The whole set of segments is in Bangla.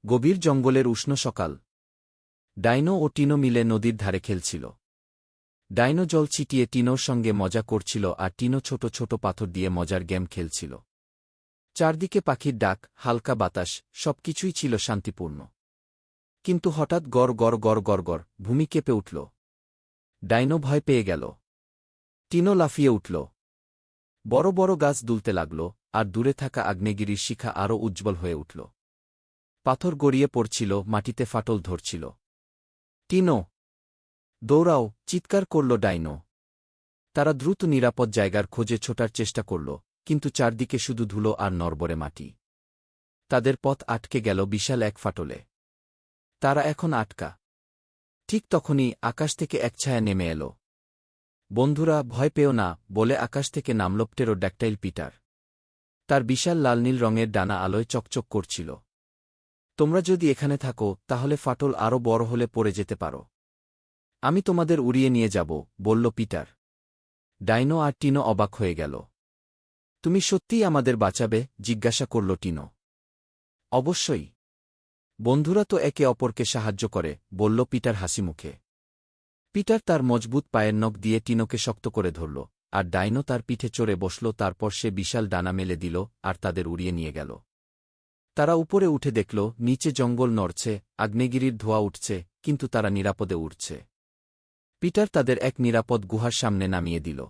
গভীর জঙ্গলের উষ্ণ সকাল। ডাইনো ও টিনো মিলে নদীর ধারে খেলছিল। ডাইনো জল ছিটিয়ে টিনোর সঙ্গে মজা করছিল আর টিনো ছোট ছোট পাথর দিয়ে মজার গেম খেলছিল। চারদিকে পাখির ডাক, হালকা বাতাস, সবকিছুই ছিল শান্তিপূর্ণ। কিন্তু হঠাৎ গড় গড় গড় গড় গড় ভূমি কেঁপে উঠল। ডাইনো ভয় পেয়ে গেল। টিনো লাফিয়ে উঠল। বড় বড় গাছ দুলতে লাগল, আর দূরে থাকা আগ্নেয়গিরির শিখা আরও উজ্জ্বল হয়ে উঠল। পাথর গড়িয়ে পড়ছিল, মাটিতে ফাটল ধরছিল। টিনো, দৌড়াও! চিৎকার করল ডাইনো। তারা দ্রুত নিরাপদ জায়গার খোঁজে ছোটার চেষ্টা করল, কিন্তু চারদিকে শুধু ধুলো আর নড়বড়ে মাটি। তাদের পথ আটকে গেল বিশাল এক ফাটলে। তারা এখন আটকা। ঠিক তখনই আকাশ থেকে এক ছায়া নেমে এল। বন্ধুরা, ভয় পেও না, বলে আকাশ থেকে নামল প্টেরোড্যাকটাইল পিটার। তার বিশাল লাল নীল রঙের ডানা আলোয় চকচক করছিল। তোমরা যদি এখানে থাকো, তাহলে ফাটল আরও বড় হলে পড়ে যেতে পারো। আমি তোমাদের উড়িয়ে নিয়ে যাব, বলল পিটার। ডাইনো আর টিনো অবাক হয়ে গেল। তুমি সত্যিই আমাদের বাঁচাবে? জিজ্ঞাসা করল টিনো। অবশ্যই। বন্ধুরা তো একে অপরকে সাহায্য করে, বলল পিটার হাসিমুখে। পিটার তার মজবুত পায়ের নখ দিয়ে টিনোকে শক্ত করে ধরল, আর ডাইনো তার পিঠে চড়ে বসল। তারপর সে বিশাল ডানা মেলে দিল আর তাদের উড়িয়ে নিয়ে গেল। তারা উপরে উঠে দেখল নিচে জঙ্গল নড়ছে, আগ্নেয়গিরির ধোঁয়া উঠছে, কিন্তু তারা নিরাপদে উঠছে। পিটার তাদের এক নিরাপদ গুহার সামনে নামিয়ে দিল।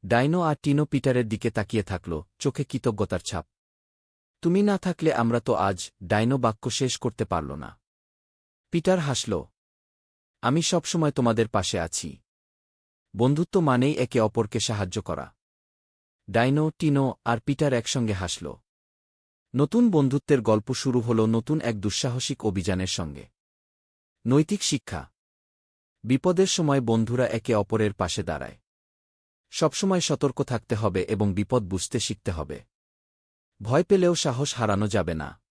ডাইনো আর টিনো পিটারের দিকে তাকিয়ে থাকল, চোখে কৃতজ্ঞতার ছাপ। তুমি না থাকলে আমরা তো আজ। ডাইনো বাক্য শেষ করতে পারল না। পিটার হাসল। আমি সবসময় তোমাদের পাশে আছি। বন্ধুত্ব মানেই একে অপরকে সাহায্য করা। ডাইনো, টিনো আর পিটার একসঙ্গে হাসল। নতুন বন্ধুত্বের গল্প শুরু হল নতুন এক দুঃসাহসিক অভিযানের সঙ্গে। নৈতিক শিক্ষা। বিপদের সময় বন্ধুরা একে অপরের পাশে দাঁড়ায়। সবসময় সতর্ক থাকতে হবে এবং বিপদ বুঝতে শিখতে হবে। ভয় পেলেও সাহস হারানো যাবে না।